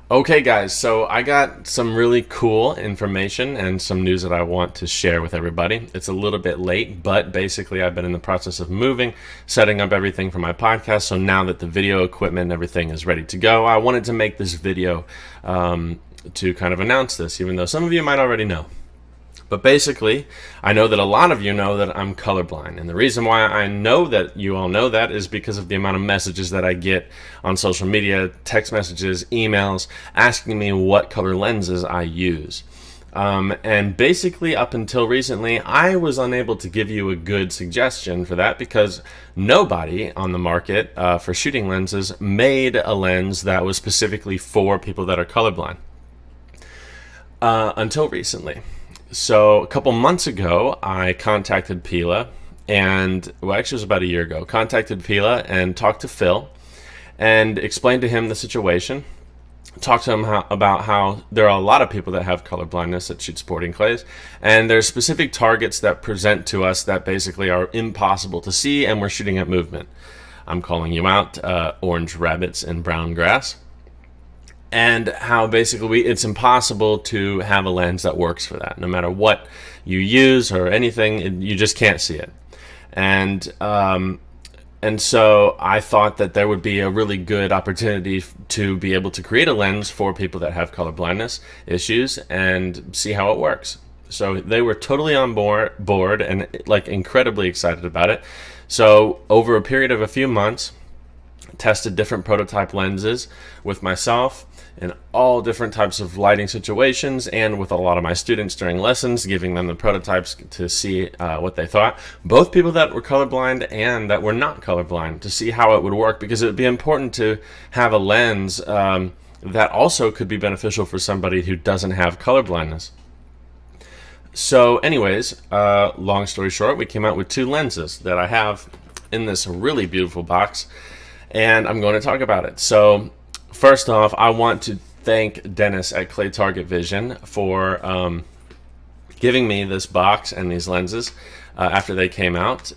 Okay, guys, so I got some really cool information and some news that I want to share with everybody. It's a little bit late, but basically, I've been in the process of moving, setting up everything for my podcast. So now that the video equipment and everything is ready to go, I wanted to make this video to kind of announce this, even though some of you might already know. But basically, I know that a lot of you know that I'm colorblind. And the reason why I know that you all know that is because of the amount of messages that I get on social media, text messages, emails, asking me what color lenses I use. And basically, up until recently, I was unable to give you a good suggestion for that because nobody on the market for shooting lenses made a lens that was specifically for people that are colorblind until recently. So a couple months ago, I contacted Pilla, and well, actually it was about a year ago. Contacted Pilla and talked to Phil, and explained to him the situation. Talked to him about how there are a lot of people that have color blindness that shoot sporting clays, and there's specific targets that present to us that basically are impossible to see, and we're shooting at movement. I'm calling you out, orange rabbits and brown grass. And how basically it's impossible to have a lens that works for that. No matter what you use or anything, you just can't see it. And so I thought that there would be a really good opportunity to be able to create a lens for people that have color blindness issues and see how it works. So they were totally on board and like incredibly excited about it. So over a period of a few months, tested different prototype lenses with myself in all different types of lighting situations and with a lot of my students during lessons, giving them the prototypes to see what they thought. Both people that were colorblind and that were not colorblind, to see how it would work, because it would be important to have a lens that also could be beneficial for somebody who doesn't have color blindness. So anyways, long story short, we came out with two lenses that I have in this really beautiful box, and I'm going to talk about it. So first off, I want to thank Dennis at Clay Target Vision for giving me this box and these lenses after they came out,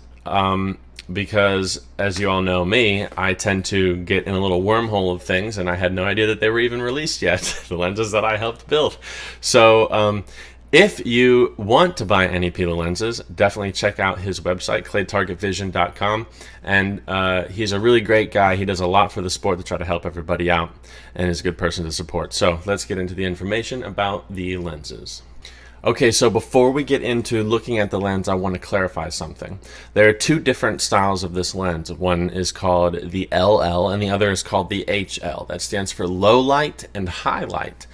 because as you all know me, I tend to get in a little wormhole of things, and I had no idea that they were even released yet, the lenses that I helped build. So if you want to buy any Pilla lenses, definitely check out his website, claytargetvision.com. And he's a really great guy. He does a lot for the sport to try to help everybody out, and is a good person to support. So let's get into the information about the lenses. Okay, so before we get into looking at the lens, I want to clarify something. There are two different styles of this lens. One is called the LL, and the other is called the HL. That stands for low light and high light.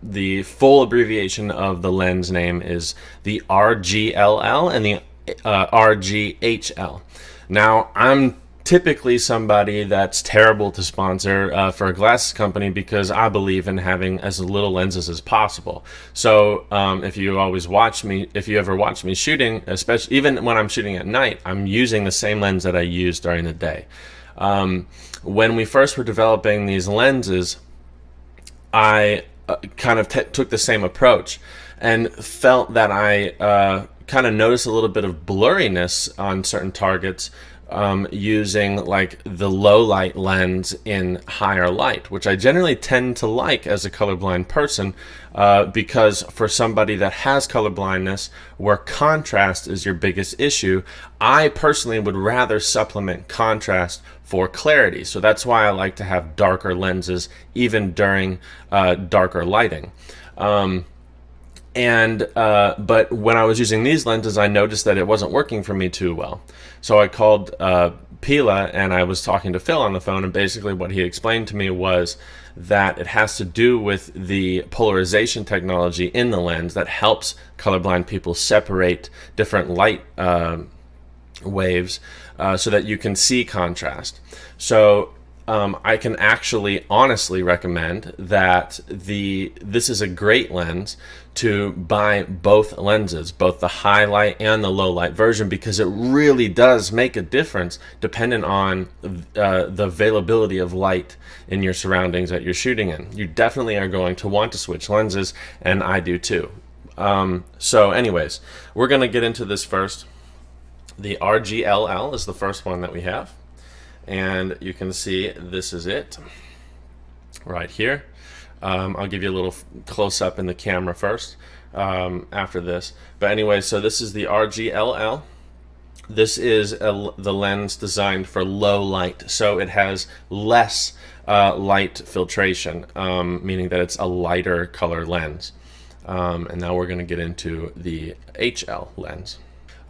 The full abbreviation of the lens name is the RGLL and the RGHL. Now, I'm typically somebody that's terrible to sponsor for a glasses company because I believe in having as little lenses as possible. So if you ever watch me shooting, especially even when I'm shooting at night, I'm using the same lens that I use during the day. When we first were developing these lenses, I kind of took the same approach and felt that I kind of noticed a little bit of blurriness on certain targets using like the low light lens in higher light, which I generally tend to like as a colorblind person, because for somebody that has color blindness where contrast is your biggest issue, I personally would rather supplement contrast for clarity. So that's why I like to have darker lenses even during darker lighting. But when I was using these lenses, I noticed that it wasn't working for me too well. So I called Pilla, and I was talking to Phil on the phone, and basically what he explained to me was that it has to do with the polarization technology in the lens that helps colorblind people separate different light waves so that you can see contrast. So I can actually honestly recommend that this is a great lens to buy both lenses, both the high light and the low light version, because it really does make a difference depending on the availability of light in your surroundings that you're shooting in. You definitely are going to want to switch lenses, and I do too. So anyways, we're going to get into this first. The RGLL is the first one that we have, and you can see this is it. right here. I'll give you a little close-up in the camera first after this. But anyway, so this is the RGLL. This is the lens designed for low light, so it has less light filtration, meaning that it's a lighter color lens. And now we're going to get into the HL lens.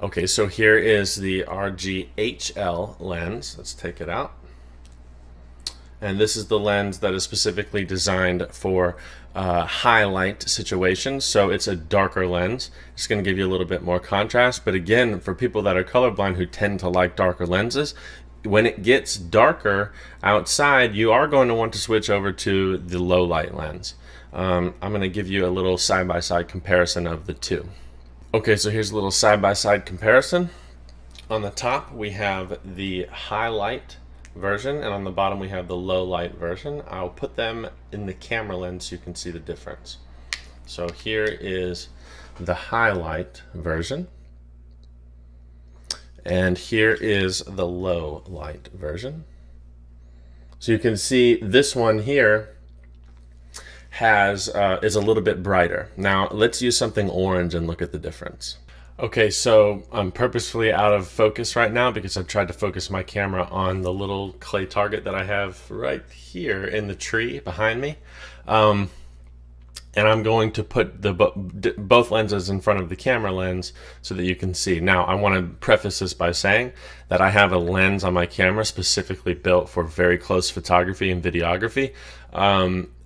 Okay, so here is the RGHL lens. Let's take it out. And this is the lens that is specifically designed for highlight situations. So it's a darker lens. It's going to give you a little bit more contrast. But again, for people that are colorblind who tend to like darker lenses, when it gets darker outside, you are going to want to switch over to the low light lens. I'm going to give you a little side-by-side comparison of the two. Okay, so here's a little side-by-side comparison. On the top, we have the highlight version, and on the bottom we have the low light version. I'll put them in the camera lens so you can see the difference. So here is the highlight version, and here is the low light version. So you can see this one here is a little bit brighter. Now let's use something orange and look at the difference. Okay, so I'm purposefully out of focus right now because I've tried to focus my camera on the little clay target that I have right here in the tree behind me. And I'm going to put both lenses in front of the camera lens so that you can see. Now, I want to preface this by saying that I have a lens on my camera specifically built for very close photography and videography.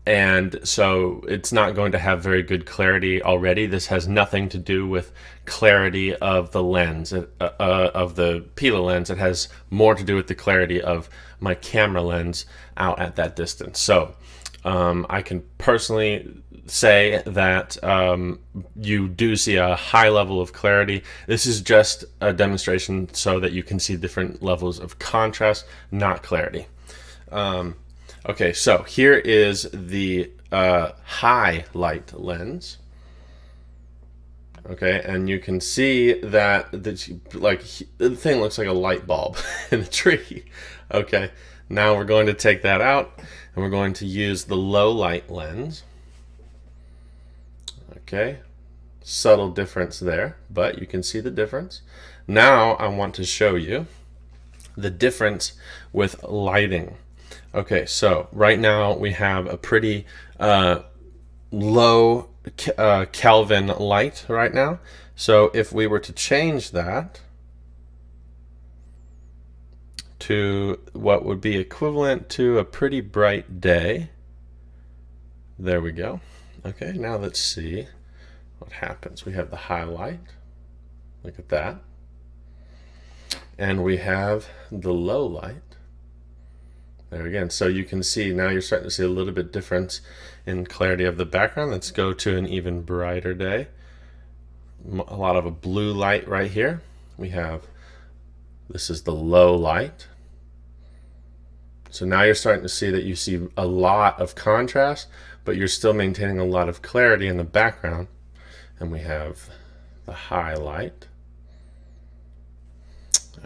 And so it's not going to have very good clarity already. This has nothing to do with clarity of the lens, of the Pilla lens. It has more to do with the clarity of my camera lens out at that distance. So I can personally say that you do see a high level of clarity. This is just a demonstration so that you can see different levels of contrast, not clarity. Okay, so here is the high light lens. Okay, and you can see that the thing looks like a light bulb in the tree. Okay, now we're going to take that out and we're going to use the low light lens. Okay, subtle difference there, but you can see the difference. Now I want to show you the difference with lighting. Okay, so right now we have a pretty low Kelvin light right now. So if we were to change that to what would be equivalent to a pretty bright day, there we go. Okay, now let's see what happens. We have the highlight. Look at that. And we have the low light. There again, so you can see now you're starting to see a little bit difference in clarity of the background. Let's go to an even brighter day. A lot of a blue light right here. We have, this is the low light. So now you're starting to see that you see a lot of contrast, but you're still maintaining a lot of clarity in the background. And we have the highlight.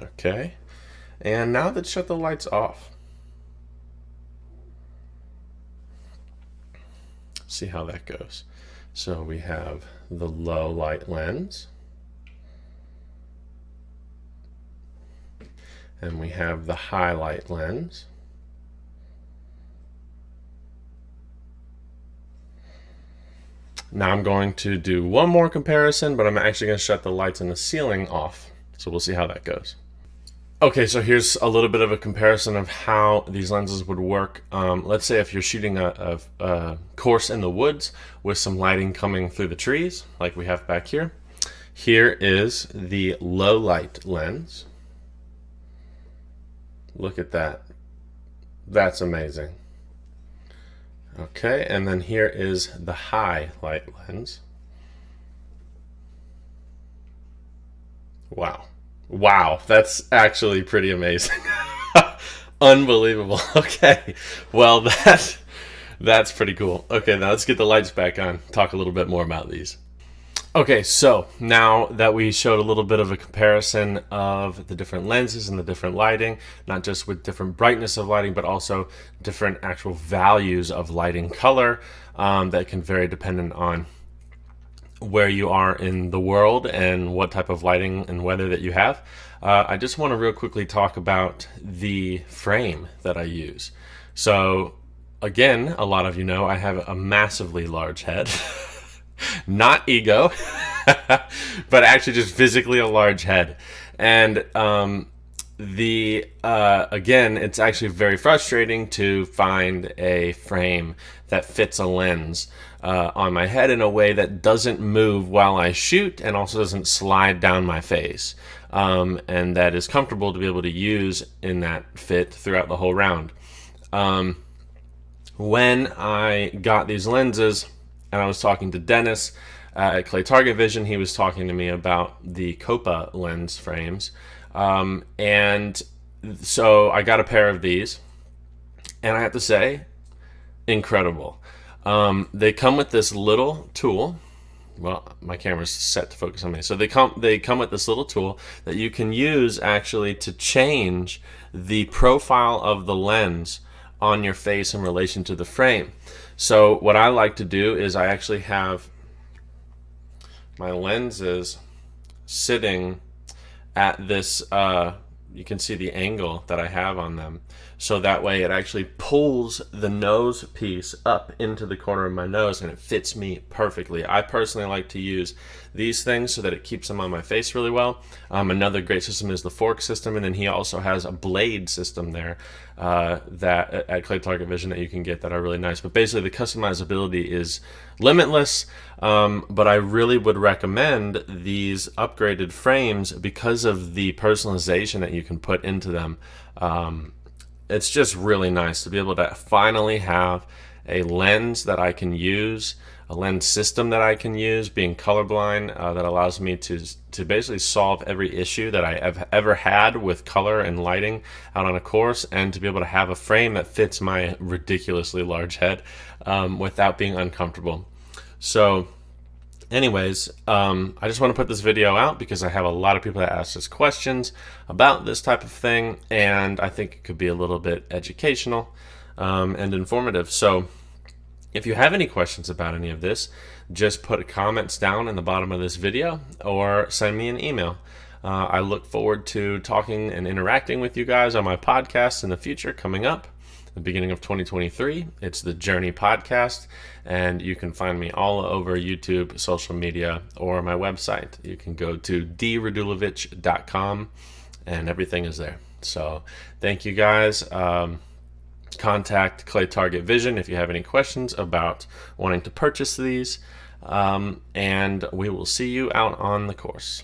Okay, and now let's shut the lights off. See how that goes. So we have the low light lens, and we have the highlight lens. Now I'm going to do one more comparison, but I'm actually going to shut the lights in the ceiling off. So we'll see how that goes. Okay, so here's a little bit of a comparison of how these lenses would work. Let's say if you're shooting a course in the woods with some lighting coming through the trees, like we have back here. Here is the low light lens. Look at that. That's amazing. Okay, and then here is the high light lens. Wow. Wow, that's actually pretty amazing. Unbelievable. Okay, well that's pretty cool. Okay, now let's get the lights back on. Talk a little bit more about these. Okay, so now that we showed a little bit of a comparison of the different lenses and the different lighting, not just with different brightness of lighting, but also different actual values of lighting color that can vary dependent on where you are in the world and what type of lighting and weather that you have. I just want to real quickly talk about the frame that I use. So again, a lot of you know I have a massively large head. Not ego, but actually just physically a large head. And again, it's actually very frustrating to find a frame that fits a lens on my head in a way that doesn't move while I shoot and also doesn't slide down my face, and that is comfortable to be able to use in that fit throughout the whole round. When I got these lenses, and I was talking to Dennis at Clay Target Vision, he was talking to me about the COPA lens frames. And so I got a pair of these, and I have to say, incredible. They come with this little tool. Well, my camera's set to focus on me. So they come with this little tool that you can use actually to change the profile of the lens on your face in relation to the frame. So what I like to do is I actually have my lenses sitting at this, you can see the angle that I have on them. So that way it actually pulls the nose piece up into the corner of my nose and it fits me perfectly. I personally like to use these things so that it keeps them on my face really well. Another great system is the fork system, and then he also has a blade system there that at Clay Target Vision that you can get that are really nice. But basically the customizability is limitless, but I really would recommend these upgraded frames because of the personalization that you can put into them. It's just really nice to be able to finally have a lens that I can use, a lens system that I can use, being colorblind, that allows me to basically solve every issue that I have ever had with color and lighting out on a course, and to be able to have a frame that fits my ridiculously large head without being uncomfortable. So anyways, I just want to put this video out because I have a lot of people that ask us questions about this type of thing, and I think it could be a little bit educational and informative. So if you have any questions about any of this, just put comments down in the bottom of this video or send me an email. I look forward to talking and interacting with you guys on my podcast in the future coming up. The beginning of 2023. It's the Journey Podcast, and you can find me all over YouTube, social media, or my website. You can go to dradulovich.com, and everything is there. So thank you guys. Contact Clay Target Vision if you have any questions about wanting to purchase these, and we will see you out on the course.